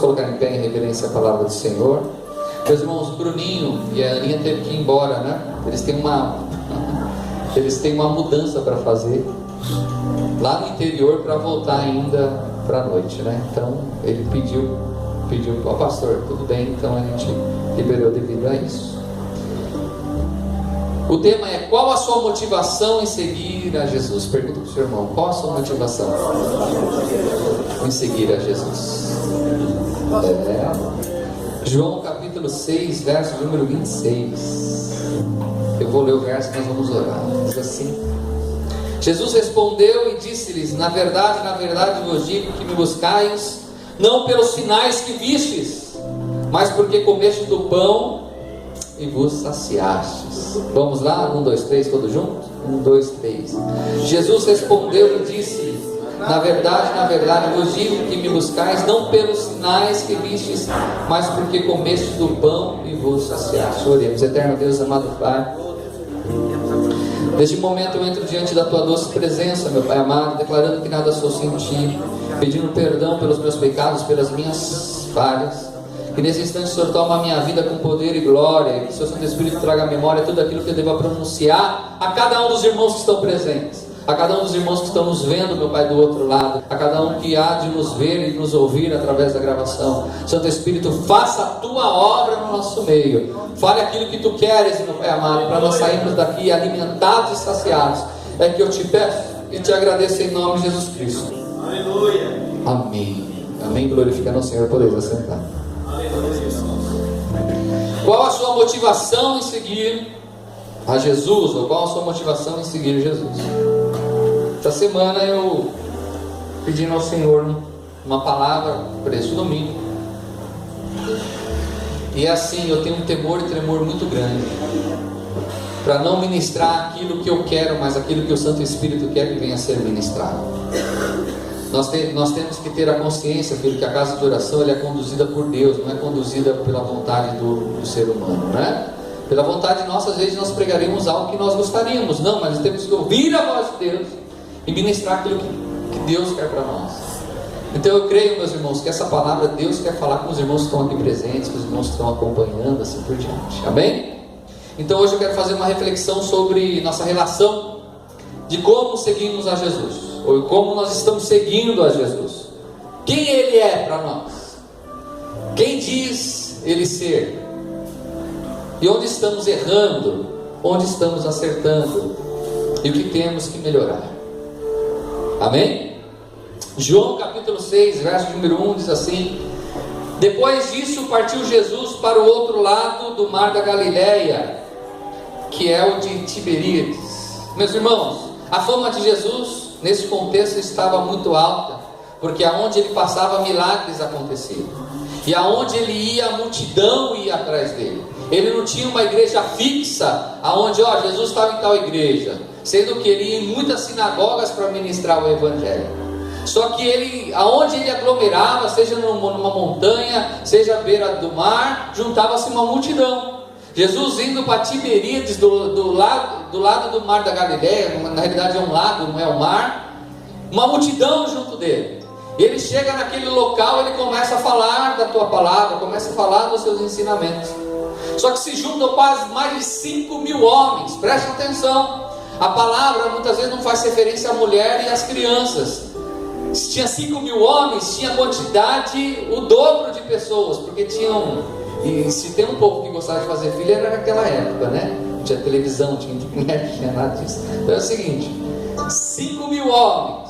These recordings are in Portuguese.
colocar em pé em reverência à palavra do Senhor. Meus irmãos, o Bruninho e a Aninha teve que ir embora, né? Eles têm uma mudança para fazer lá no interior, para voltar ainda para a noite, né? Então ele pediu, ó pastor, tudo bem, então a gente liberou devido a isso. O tema é: qual a sua motivação em seguir a Jesus? Pergunta para o seu irmão: qual a sua motivação em seguir a Jesus? João capítulo 6, verso número 26. Eu vou ler o verso e nós vamos orar. Diz assim: Jesus respondeu e disse-lhes: na verdade vos digo que me buscais, não pelos sinais que vistes, mas porque comeste do pão e vos saciastes. Vamos lá? 1, 2, 3, todos juntos? 1, 2, 3. Jesus respondeu e disse: na verdade vos digo que me buscais, não pelos sinais que vistes, mas porque comeste do pão e vos saciastes. Oremos. Eterno Deus, amado Pai, neste momento eu entro diante da tua doce presença, meu Pai amado, declarando que nada sou sem ti, pedindo perdão pelos meus pecados, pelas minhas falhas. Que nesse instante o Senhor toma a minha vida com poder e glória, e que o Seu Santo Espírito traga à memória tudo aquilo que eu devo pronunciar a cada um dos irmãos que estão presentes, a cada um dos irmãos que estão nos vendo, meu Pai, do outro lado, a cada um que há de nos ver e nos ouvir através da gravação. Santo Espírito, faça a tua obra no nosso meio, fale aquilo que tu queres, meu Pai amado, para nós sairmos daqui alimentados e saciados. É que eu te peço e te agradeço em nome de Jesus Cristo. Aleluia. Amém. Amém. Glorificando ao Senhor. Podeis assentar. Qual a sua motivação em seguir a Jesus? Ou qual a sua motivação em seguir Jesus? Essa semana eu pedindo ao Senhor uma palavra para esse domingo, e é assim, eu tenho um temor e tremor muito grande para não ministrar aquilo que eu quero, mas aquilo que o Santo Espírito quer que venha a ser ministrado. Nós temos que ter a consciência, filho, que a casa de oração ela é conduzida por Deus, não é conduzida pela vontade do ser humano, né? Pela vontade nossa, às vezes nós pregaremos algo que nós gostaríamos, não, mas nós temos que ouvir a voz de Deus e ministrar aquilo que Deus quer para nós. Então eu creio, meus irmãos, que essa palavra Deus quer falar com os irmãos que estão aqui presentes, com os irmãos que estão acompanhando, assim por diante, amém? Então hoje eu quero fazer uma reflexão sobre nossa relação, de como seguimos a Jesus, ou como nós estamos seguindo a Jesus. Quem Ele é para nós? Quem diz Ele ser? E onde estamos errando? Onde estamos acertando? E o que temos que melhorar? Amém? João capítulo 6, verso número 1 diz assim: depois disso partiu Jesus para o outro lado do mar da Galileia, que é o de Tiberíades. Meus irmãos, a fama de Jesus nesse contexto estava muito alta, porque aonde ele passava milagres aconteciam, e aonde ele ia a multidão ia atrás dele. Ele não tinha uma igreja fixa, aonde Jesus estava em tal igreja, sendo que ele ia em muitas sinagogas para ministrar o evangelho. Só que aonde ele aglomerava, seja numa montanha, seja à beira do mar, juntava-se uma multidão. Jesus indo para Tiberíades, do lado do mar da Galileia, na realidade é um lago, não é um mar, uma multidão junto dele. Ele chega naquele local, ele começa a falar da tua palavra, começa a falar dos seus ensinamentos. Só que se juntam quase mais de 5.000 homens, preste atenção. A palavra muitas vezes não faz referência à mulher e às crianças. Se tinha 5.000 homens, tinha quantidade, o dobro de pessoas, porque tinham... E se tem um povo que gostava de fazer filho, era naquela época, né? Não tinha televisão, tinha internet, não tinha nada disso. Então é o seguinte: 5.000 homens,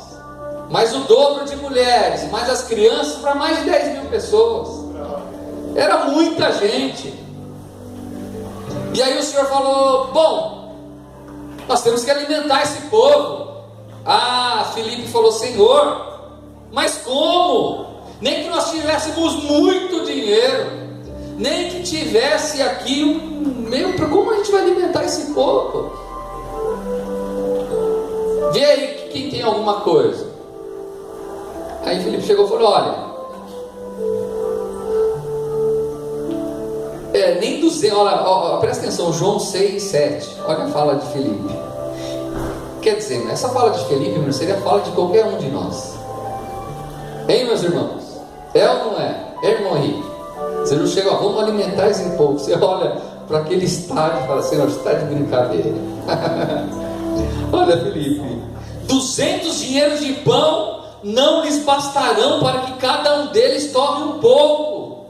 mais o dobro de mulheres, mais as crianças, para mais de 10.000 pessoas. Era muita gente. E aí o Senhor falou: bom, nós temos que alimentar esse povo. Filipe falou: Senhor, mas como? Nem que nós tivéssemos muito dinheiro, nem que tivesse aqui como a gente vai alimentar esse povo? Vê aí quem tem alguma coisa. Aí Filipe chegou e falou: olha, nem 200, olha, presta atenção, João 6, 7, olha a fala de Filipe. Quer dizer, essa fala de Filipe não seria a fala de qualquer um de nós, hein, meus irmãos? É ou não é? É, irmão Henrique? Você não chega, vamos alimentar esse povo. Você olha para aquele estádio e fala, Senhor, você está de brincadeira. Olha, Felipe, 200 dinheiros de pão não lhes bastarão para que cada um deles tome um pouco.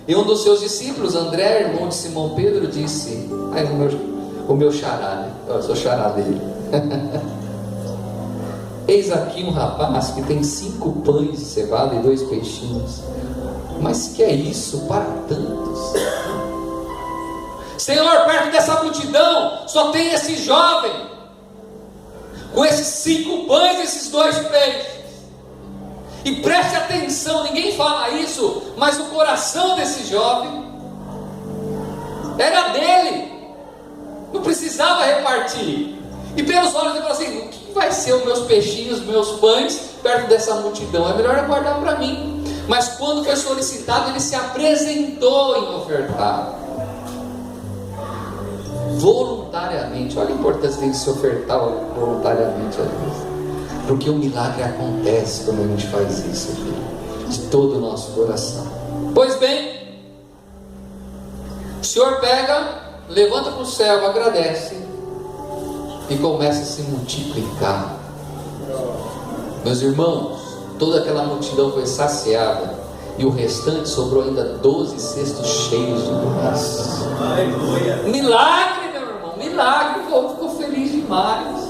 E um dos seus discípulos, André, irmão de Simão Pedro, disse, o meu xará, né? Eu sou xará dele. Eis aqui um rapaz que tem 5 pães de cevada e 2 peixinhos. Mas que é isso para tantos? Senhor, perto dessa multidão só tem esse jovem com esses 5 pães e esses 2 peixes. E preste atenção, ninguém fala isso, mas o coração desse jovem era dele, não precisava repartir. E pelos olhos ele falou assim, o que vai ser os meus peixinhos, os meus pães perto dessa multidão? É melhor eu guardar para mim. Mas quando foi solicitado, ele se apresentou em ofertar voluntariamente. Olha a importância de se ofertar voluntariamente a Deus, porque o milagre acontece quando a gente faz isso, filho, de todo o nosso coração. Pois bem, o Senhor pega, levanta para o céu, agradece e começa a se multiplicar. Meus irmãos, toda aquela multidão foi saciada e o restante sobrou ainda 12 cestos cheios de pães. Milagre, meu irmão, milagre. O povo ficou feliz demais.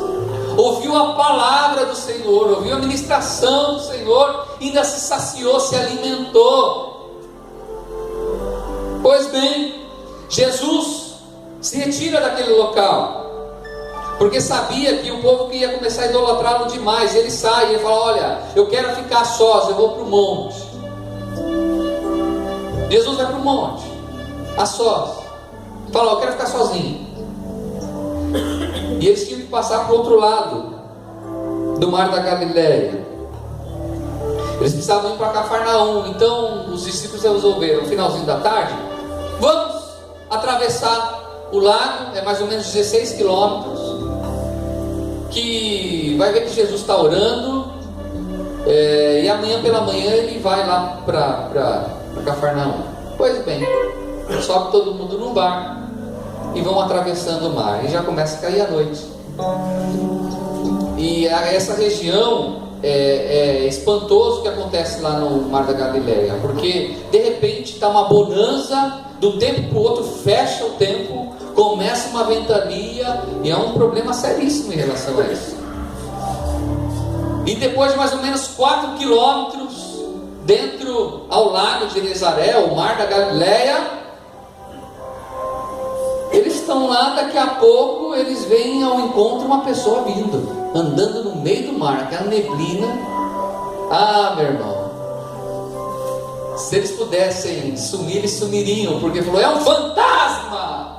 Ouviu a palavra do Senhor, ouviu a ministração do Senhor, ainda se saciou, se alimentou. Pois bem, Jesus se retira daquele local, porque sabia que o povo que ia começar a idolatrá-lo demais. Ele sai, ele fala, olha, eu quero ficar sós, eu vou para o monte. Jesus vai para o monte, a sós, fala, eu quero ficar sozinho. E eles tinham que passar para o outro lado do mar da Galileia. Eles precisavam ir para Cafarnaum. Então os discípulos resolveram, no finalzinho da tarde, vamos atravessar o lago, é mais ou menos 16 quilômetros, que vai ver que Jesus está orando, e amanhã pela manhã ele vai lá para Cafarnaum. Pois bem, sobe todo mundo num barco e vão atravessando o mar, e já começa a cair a noite. E essa região é espantoso o que acontece lá no Mar da Galileia, porque de repente está uma bonança, de um tempo para o outro fecha o tempo, começa uma ventania, e é um problema seríssimo em relação a isso. E depois de mais ou menos 4 quilômetros dentro ao lago de Genezaré, o Mar da Galileia, eles estão lá, daqui a pouco eles veem ao encontro uma pessoa vindo, andando no meio do mar, aquela neblina. Ah, meu irmão, se eles pudessem sumir, eles sumiriam, porque falou, é um fantasma.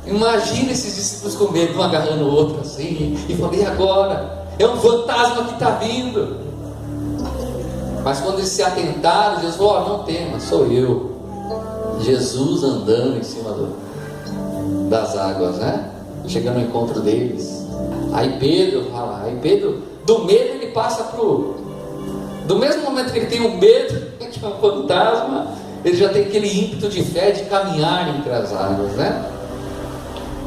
Imagina esses discípulos com medo, um agarrando o outro assim, e falou, e agora? É um fantasma que está vindo. Mas quando eles se atentaram, Jesus falou, não tema, sou eu, Jesus andando em cima das águas, né? Chegando ao encontro deles. Aí Pedro fala, do medo ele passa do mesmo momento que ele tem o medo, que é um fantasma, ele já tem aquele ímpeto de fé, de caminhar entre as águas, né?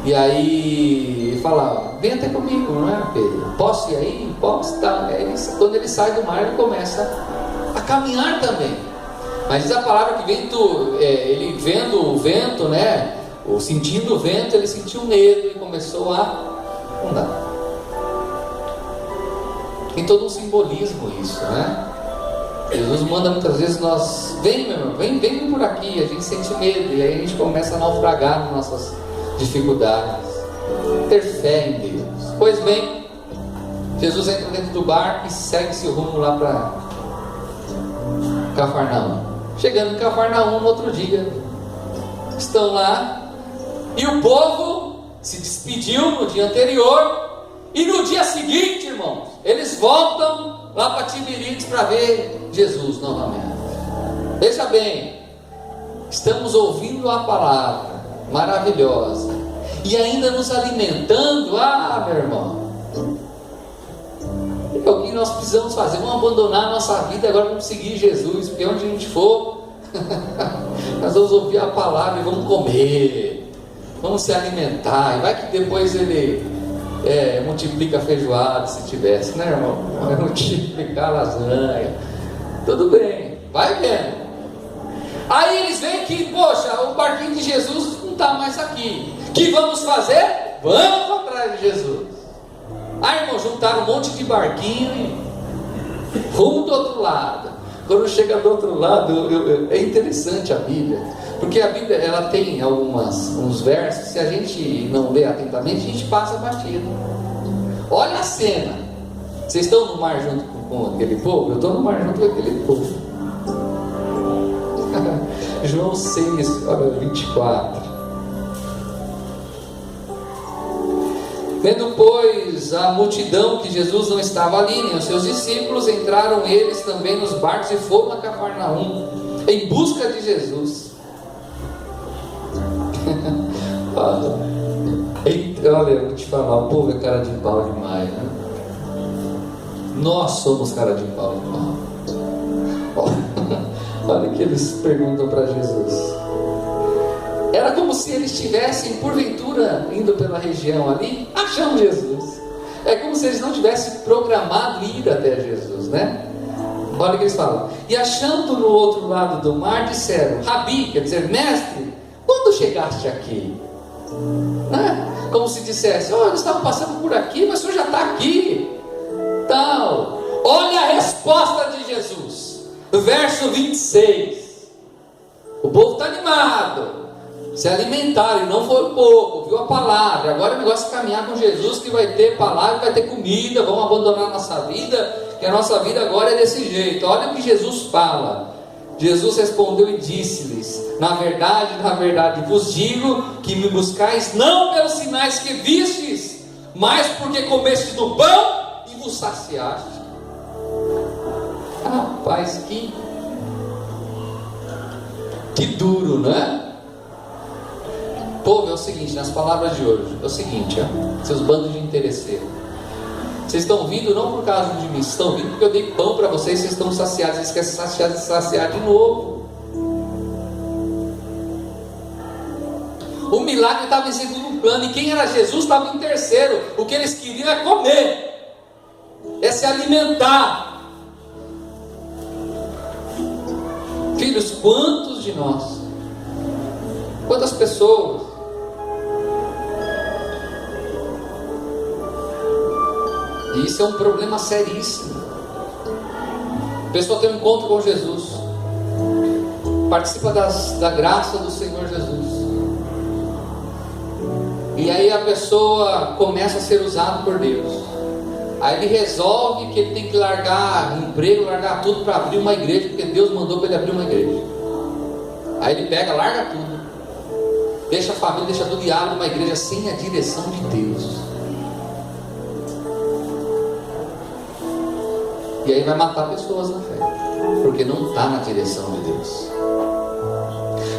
E aí ele fala, vem até comigo, não é, Pedro? Posso ir aí? Posso, tá. Quando ele sai do mar, ele começa a caminhar também. Mas diz a palavra que ele vendo o vento, né? Ou sentindo o vento, ele sentiu medo e começou a andar. Tem todo um simbolismo isso, né? Jesus manda muitas vezes nós, vem meu irmão, vem por aqui, a gente sente medo, e aí a gente começa a naufragar nas nossas dificuldades. Ter fé em Deus. Pois bem, Jesus entra dentro do barco e segue esse rumo lá para Cafarnaum. Chegando em Cafarnaum no outro dia, estão lá, e o povo se despediu no dia anterior, e no dia seguinte, irmãos, eles voltam lá para Tiberíades para ver Jesus novamente. Veja bem, estamos ouvindo a palavra maravilhosa e ainda nos alimentando. Ah, meu irmão, é o que nós precisamos fazer? Vamos abandonar a nossa vida, agora vamos seguir Jesus, porque onde a gente for, nós vamos ouvir a palavra e vamos comer, vamos se alimentar, e vai que depois ele multiplica a feijoada, se tivesse, né, irmão? Vai multiplicar a lasanha, tudo bem, vai vendo. Aí eles veem que, poxa, o barquinho de Jesus não está mais aqui. O que vamos fazer? Vamos atrás de Jesus. Aí, irmão, juntaram um monte de barquinho e rumo do outro lado. Quando chega do outro lado, é interessante a Bíblia, porque a Bíblia ela tem uns versos, se a gente não lê atentamente, a gente passa batido. Olha a cena. Vocês estão no mar junto com aquele povo? Eu estou no mar junto com aquele povo. João 6, olha, 24. Vendo, pois, a multidão que Jesus não estava ali, nem os seus discípulos, entraram eles também nos barcos e foram a Cafarnaum, em busca de Jesus. Olha, eu vou te falar, o povo é cara de pau demais, né? Nós somos cara de pau demais. Olha o que eles perguntam para Jesus. Era como se eles estivessem, porventura, indo pela região ali, achando Jesus. É como se eles não tivessem programado ir até Jesus, né? Olha o que eles falam. E achando no outro lado do mar, disseram: Rabi, quer dizer, mestre, quando chegaste aqui? Né? Como se dissesse: nós estávamos passando por aqui, mas o senhor já está aqui. Tal. Olha a resposta de Jesus. Verso 26. O povo está animado. Se alimentaram, e não foi pouco, ouviu a palavra. Agora o negócio é caminhar com Jesus, que vai ter palavra, vai ter comida. Vamos abandonar a nossa vida, que a nossa vida agora é desse jeito. Olha o que Jesus fala. Jesus respondeu e disse-lhes: na verdade vos digo que me buscais não pelos sinais que vistes, mas porque comestes do pão e vos saciaste. Rapaz, que duro, não é? Povo, é o seguinte, nas palavras de hoje, é o seguinte, seus bandos de interesseiros, vocês estão vindo não por causa de mim, vocês estão vindo porque eu dei pão para vocês, vocês estão saciados, vocês querem saciar de novo. O milagre estava em segundo plano, e quem era Jesus estava em terceiro. O que eles queriam é comer, é se alimentar. Filhos, quantos de nós, quantas pessoas e isso é um problema seríssimo. A pessoa tem um encontro com Jesus, participa da graça do Senhor Jesus, e aí a pessoa começa a ser usada por Deus. Aí ele resolve que ele tem que largar emprego, largar tudo para abrir uma igreja, porque Deus mandou para ele abrir uma igreja. Aí ele pega, larga tudo, deixa a família, deixa tudo e abre uma igreja sem a direção de Deus. E aí vai matar pessoas na fé, porque não está na direção de Deus.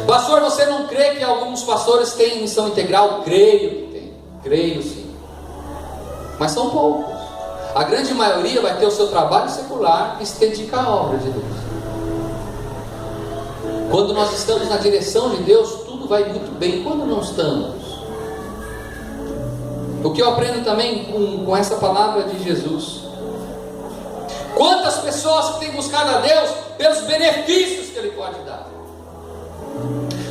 Pastor, você não crê que alguns pastores têm missão integral? Creio que tem, creio sim, mas são poucos. A grande maioria vai ter o seu trabalho secular e se dedica à obra de Deus. Quando nós estamos na direção de Deus, tudo vai muito bem. Quando não estamos, o que eu aprendo também com essa palavra de Jesus, quantas pessoas que têm buscado a Deus pelos benefícios que Ele pode dar.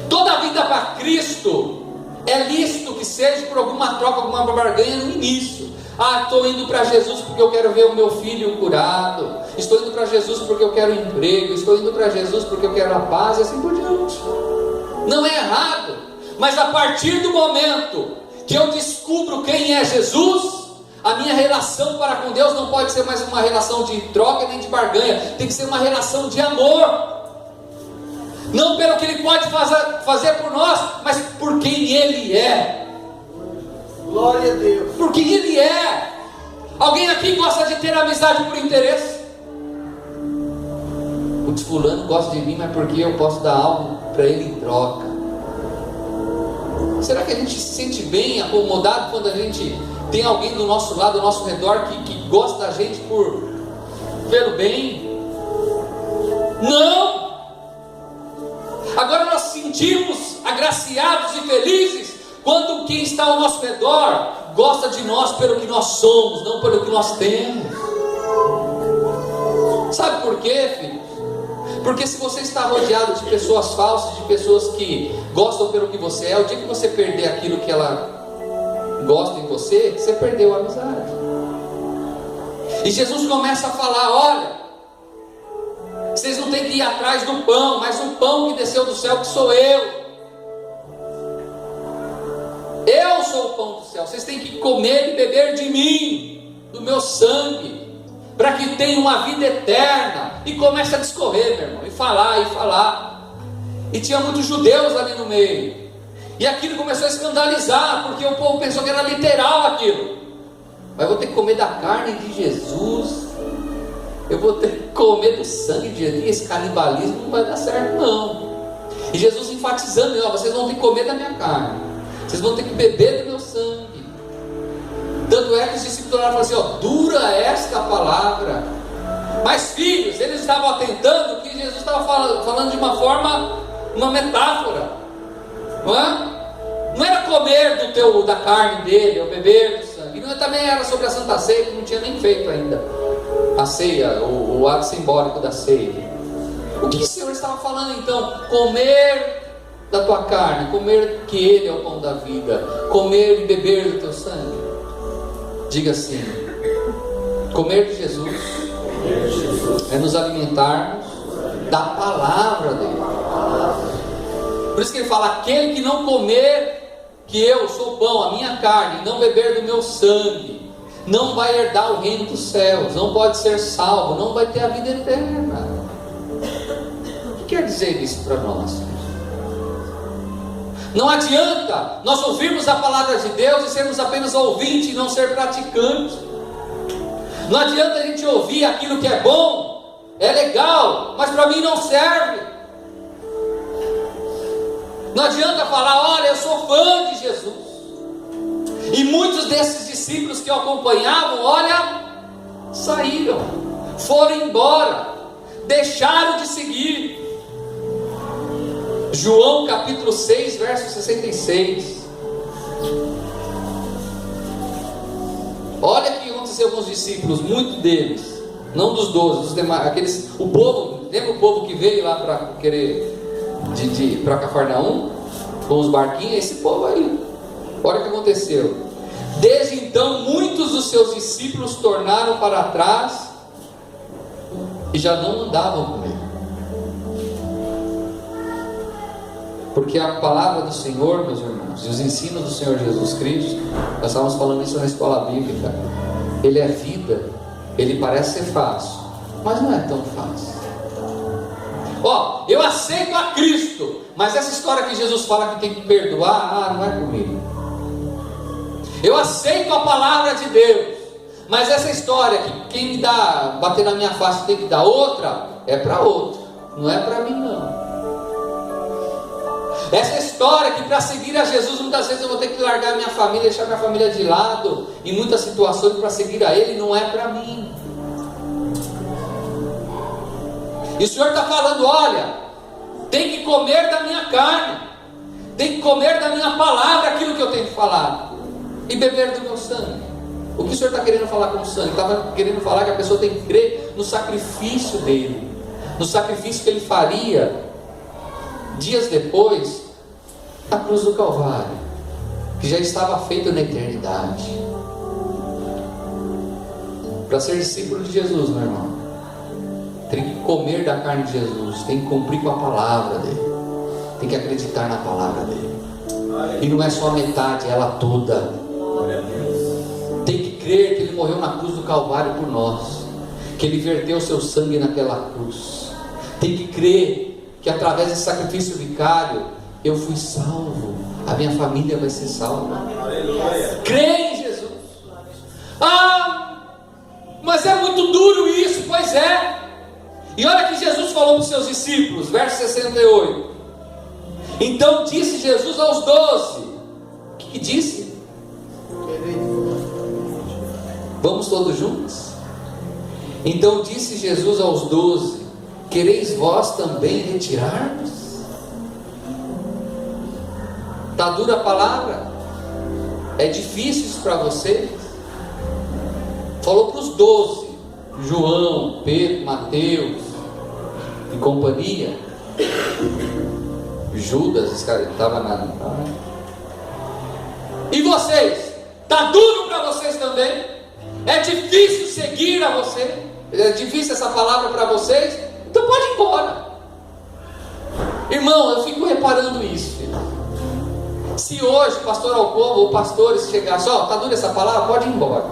Toda a vida para Cristo é lícito que seja por alguma troca, alguma barganha no início. Estou indo para Jesus porque eu quero ver o meu filho curado. Estou indo para Jesus porque eu quero emprego. Estou indo para Jesus porque eu quero a paz, e assim por diante. Não é errado, mas a partir do momento que eu descubro quem é Jesus, a minha relação para com Deus não pode ser mais uma relação de troca nem de barganha. Tem que ser uma relação de amor. Não pelo que Ele pode fazer por nós, mas por quem Ele é. Glória a Deus. Por quem Ele é. Alguém aqui gosta de ter amizade por interesse? O fulano gosta de mim, mas porque eu posso dar algo para ele em troca. Será que a gente se sente bem, acomodado, quando a gente tem alguém do nosso lado, ao nosso redor, que gosta da gente pelo bem. Não! Agora nós sentimos agraciados e felizes quando quem está ao nosso redor gosta de nós pelo que nós somos, não pelo que nós temos. Sabe por quê, filhos? Porque se você está rodeado de pessoas falsas, de pessoas que gostam pelo que você é, o dia que você perder aquilo que ela gosta em você, você perdeu a amizade. E Jesus começa a falar: olha, vocês não têm que ir atrás do pão, mas o pão que desceu do céu, que sou eu. Eu sou o pão do céu. Vocês têm que comer e beber de mim, do meu sangue, para que tenham uma vida eterna. E começa a discorrer, meu irmão, e falar. E tinha muitos judeus ali no meio, e aquilo começou a escandalizar, porque o povo pensou que era literal aquilo. Mas eu vou ter que comer da carne de Jesus, eu vou ter que comer do sangue de Jesus. Esse canibalismo não vai dar certo, não. E Jesus enfatizando: ó, vocês vão ter que comer da minha carne, vocês vão ter que beber do meu sangue. Tanto é que os discípulos falaram assim: ó, dura esta palavra. Mas filhos, eles estavam atentando que Jesus estava falando de uma forma, uma metáfora, não é? Não era comer da carne dele, ou beber do sangue. Não, também era sobre a Santa Ceia, que não tinha nem feito ainda a ceia, o ato simbólico da ceia. O que o Senhor estava falando então? Comer da tua carne, comer que Ele é o pão da vida, comer e beber do teu sangue. Diga assim: comer de Jesus é nos alimentarmos da palavra dele. Por isso que ele fala: aquele que não comer que eu sou pão, a minha carne, e não beber do meu sangue, não vai herdar o reino dos céus, não pode ser salvo, não vai ter a vida eterna. O que quer dizer isso para nós? Não adianta nós ouvirmos a palavra de Deus e sermos apenas ouvintes e não ser praticantes. Não adianta a gente ouvir aquilo que é bom, é legal, mas para mim não serve. Não adianta falar: olha, eu sou fã de Jesus. E muitos desses discípulos que o acompanhavam, olha, saíram, foram embora, deixaram de seguir. João capítulo 6, verso 66. Olha o que aconteceu com os discípulos, muitos deles, não dos 12, os demais, aqueles, o povo, lembra o povo que veio lá para querer para Cafarnaum, com os barquinhos? Esse povo aí. Olha o que aconteceu. Desde então, muitos dos seus discípulos tornaram para trás e já não andavam com ele. Porque a palavra do Senhor, meus irmãos, e os ensinos do Senhor Jesus Cristo, nós estávamos falando isso na escola bíblica, ele é vida. Ele parece ser fácil, mas não é tão fácil. Ó, eu aceito a Cristo, mas essa história que Jesus fala que tem que perdoar, não é comigo. Eu aceito a palavra de Deus, mas essa história que quem me dá, bater na minha face tem que dar outra, é para outro, não é para mim não. Essa história que para seguir a Jesus muitas vezes eu vou ter que largar minha família, deixar minha família de lado, em muitas situações para seguir a Ele, não é para mim. E o Senhor está falando: olha, tem que comer da minha carne, tem que comer da minha palavra aquilo que eu tenho que falar, e beber do meu sangue. O que o Senhor está querendo falar com o sangue? Estava querendo falar que a pessoa tem que crer no sacrifício dele, no sacrifício que ele faria dias depois na cruz do Calvário, que já estava feito na eternidade. Para ser discípulo de Jesus, meu irmão, tem que comer da carne de Jesus, tem que cumprir com a palavra dele, tem que acreditar na palavra dele. E não é só a metade, ela toda. Tem que crer que ele morreu na cruz do Calvário por nós, que ele verteu o seu sangue naquela cruz. Tem que crer que através desse sacrifício vicário eu fui salvo, a minha família vai ser salva. Crê em Jesus. Mas é muito duro isso. Pois é. E olha que Jesus falou para os seus discípulos, verso 68. Então disse Jesus aos 12. O que disse? Vamos todos juntos? Então disse Jesus aos 12: quereis vós também retirar-vos? Está dura a palavra? É difícil isso para vocês? Falou para os 12: João, Pedro, Mateus e companhia. Judas estava na... E vocês? Está duro para vocês também? É difícil seguir a você? É difícil essa palavra para vocês? Então pode ir embora. Irmão, eu fico reparando isso, filho. Se hoje pastor Alcova ou pastores chegassem: ó, está dura essa palavra? Pode ir embora.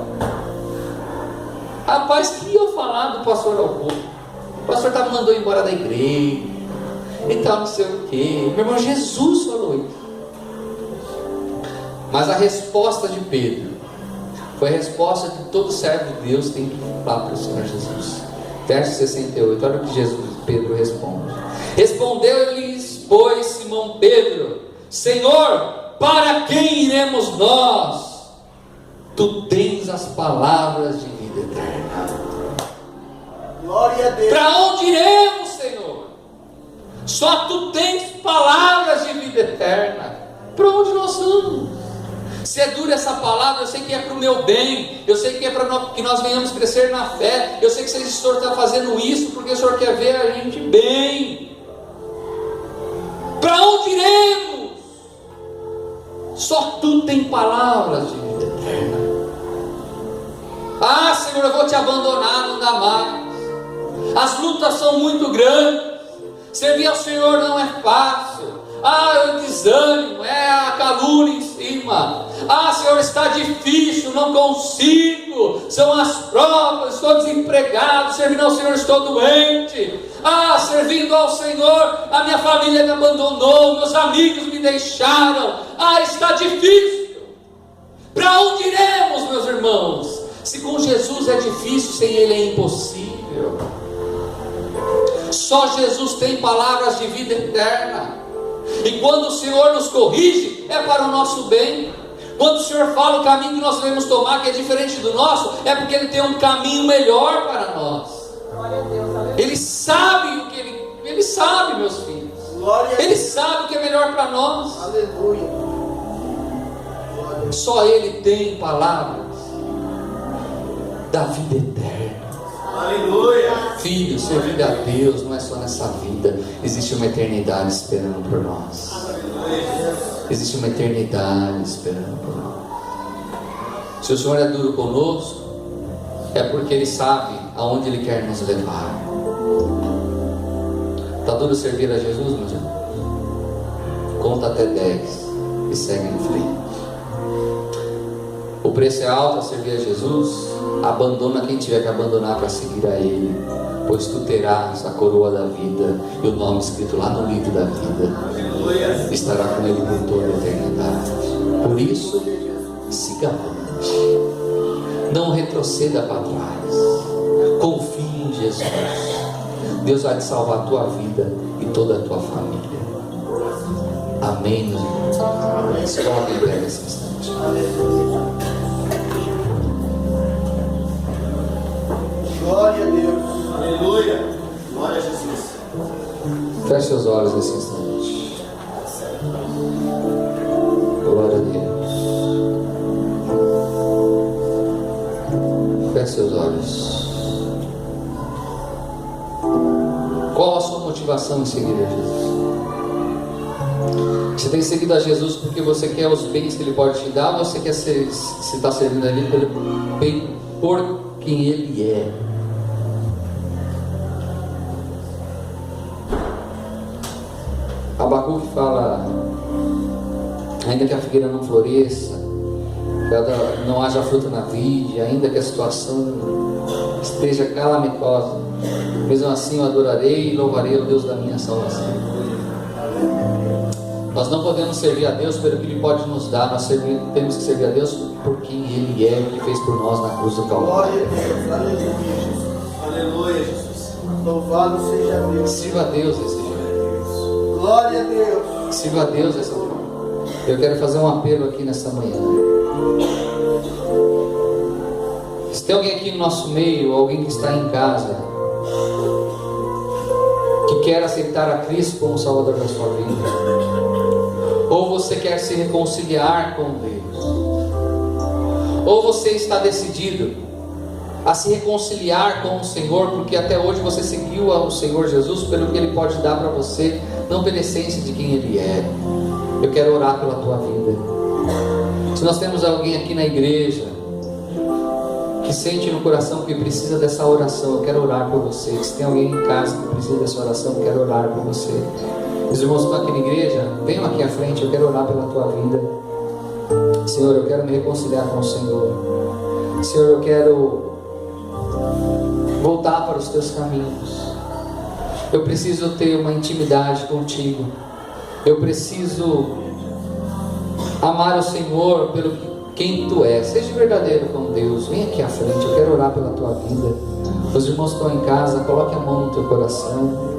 Rapaz, que eu falar do pastor Alcova? O pastor me mandou embora da igreja e tal, não sei o que. Meu irmão, Jesus falou isso. Mas a resposta de Pedro foi a resposta que todo servo de Deus tem que falar para o Senhor Jesus. Verso 68, olha o que Pedro responde. Respondeu-lhes, pois, Simão Pedro: Senhor, para quem iremos nós? Tu tens as palavras de vida eterna. Glória a Deus. Para onde iremos, Senhor? Só tu tens palavras de vida eterna. Para onde nós vamos? Se é dura essa palavra, eu sei que é para o meu bem, eu sei que é para que nós venhamos crescer na fé, eu sei que o Senhor está fazendo isso porque o Senhor quer ver a gente bem. Para onde iremos? Só tu tem palavras de vida eterna. Ah, Senhor, eu vou te abandonar, não dá mais. As lutas são muito grandes, servir ao Senhor não é fácil. Ah, o desânimo, é a calúnia em cima. Ah, Senhor, está difícil, não consigo. São as provas, estou desempregado. Servindo ao Senhor, estou doente. Ah, servindo ao Senhor, a minha família me abandonou, meus amigos me deixaram. Ah, está difícil. Para onde iremos, meus irmãos? Se com Jesus é difícil, sem Ele é impossível. Só Jesus tem palavras de vida eterna. E quando o Senhor nos corrige, é para o nosso bem. Quando o Senhor fala o caminho que nós devemos tomar, que é diferente do nosso, é porque Ele tem um caminho melhor para nós. Ele sabe o que Ele sabe, meus filhos. Ele sabe o que é melhor para nós. Aleluia. Só Ele tem palavras da vida eterna. Aleluia. Filho, servir a Deus não é só nessa vida. Existe uma eternidade esperando por nós. Existe uma eternidade esperando por nós. Se o Senhor é duro conosco, é porque Ele sabe aonde Ele quer nos levar. Está duro servir a Jesus, meu irmão? Conta até 10 e segue em frente. O preço é alto a servir a Jesus. Abandona quem tiver que abandonar para seguir a Ele, pois tu terás a coroa da vida e o nome escrito lá no livro da vida. Estará com Ele por toda a eternidade. Por isso, siga avante, não retroceda para trás, confie em Jesus. Deus vai te salvar a tua vida e toda a tua família. Amém, meus irmãos. Se coloque em pé nesse instante. Glória a Deus. Aleluia. Glória a Jesus. Feche seus olhos nesse instante. Glória a Deus. Feche seus olhos. Qual a sua motivação em seguir a Jesus? Você tem seguido a Jesus porque você quer os bens que Ele pode te dar, ou você quer se está servindo a Ele por quem Ele é? Abacuque fala: ainda que a figueira não floresça, que não haja fruto na vide, ainda que a situação esteja calamitosa, mesmo assim eu adorarei e louvarei o Deus da minha salvação. Nós não podemos servir a Deus pelo que Ele pode nos dar. Nós temos que servir a Deus por quem Ele é, o que Ele fez por nós na cruz do Calvário. Glória a Deus. Aleluia, Jesus. Aleluia, Jesus. Louvado seja Deus. Sirva a Deus desse jeito. Glória a Deus. Sirva a Deus dessa forma. Eu quero fazer um apelo aqui nesta manhã. Se tem alguém aqui no nosso meio, alguém que está em casa, que quer aceitar a Cristo como Salvador da sua vida, ou você quer se reconciliar com Deus, ou você está decidido a se reconciliar com o Senhor, porque até hoje você seguiu ao Senhor Jesus pelo que Ele pode dar para você, não pela essência de quem Ele é. Eu quero orar pela tua vida. Se nós temos alguém aqui na igreja que sente no coração que precisa dessa oração, eu quero orar por você. Se tem alguém em casa que precisa dessa oração, eu quero orar por você. Os irmãos que estão aqui na igreja, venham aqui à frente, eu quero orar pela tua vida. Senhor, eu quero me reconciliar com o Senhor. Senhor, eu quero voltar para os teus caminhos. Eu preciso ter uma intimidade contigo. Eu preciso amar o Senhor pelo quem tu és. Seja verdadeiro com Deus. Vem aqui à frente, eu quero orar pela tua vida. Os irmãos que estão em casa, coloque a mão no teu coração.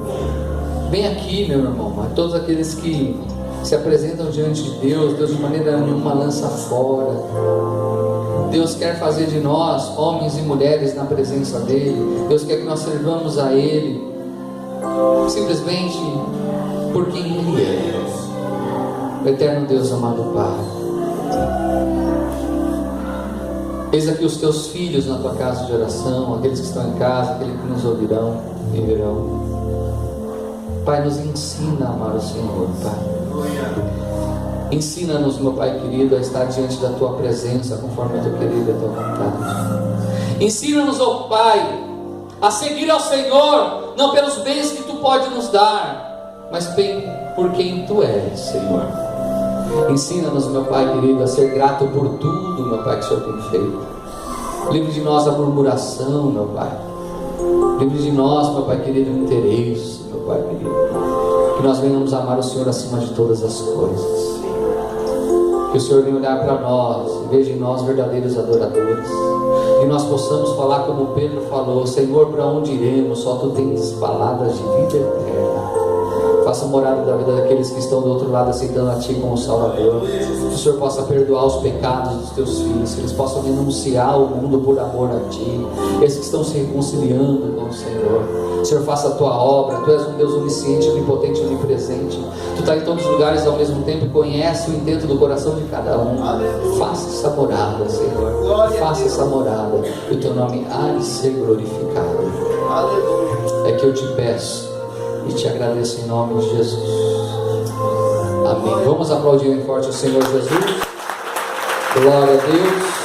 Vem aqui, meu irmão. A todos aqueles que se apresentam diante de Deus, Deus de maneira nenhuma lança fora. Deus quer fazer de nós homens e mulheres na presença dEle. Deus quer que nós servamos a Ele simplesmente por quem Ele é. O eterno Deus, amado Pai, eis aqui os teus filhos na tua casa de oração, aqueles que estão em casa, aqueles que nos ouvirão e verão. Pai, nos ensina a amar o Senhor, Pai. Ensina-nos, meu Pai querido, a estar diante da tua presença conforme a tua querida e a tua vontade. Ensina-nos, ó Pai, a seguir ao Senhor, não pelos bens que tu pode nos dar, mas bem por quem tu és, Senhor. Ensina-nos, meu Pai querido, a ser grato por tudo, meu Pai, que o Senhor tem feito. Livre de nós a murmuração, meu Pai. Livre de nós, meu Pai querido, o interesse, meu Pai querido. Que nós venhamos amar o Senhor acima de todas as coisas. Que o Senhor venha olhar para nós e veja em nós verdadeiros adoradores. Que nós possamos falar como Pedro falou: Senhor, para onde iremos? Só tu tens palavras de vida eterna. Faça morada da vida daqueles que estão do outro lado aceitando a Ti como Salvador. Que o Senhor possa perdoar os pecados dos Teus filhos. Que eles possam renunciar ao mundo por amor a Ti. Esses que estão se reconciliando com o Senhor. Senhor, faça a Tua obra. Tu és um Deus onisciente, onipotente e onipresente. Tu está em todos os lugares ao mesmo tempo e conhece o intento do coração de cada um. Faça essa morada, Senhor. Faça essa morada. E o Teu nome há de ser glorificado. É que eu te peço e te agradeço em nome de Jesus. Amém. Vamos aplaudir bem forte o Senhor Jesus. Glória a Deus.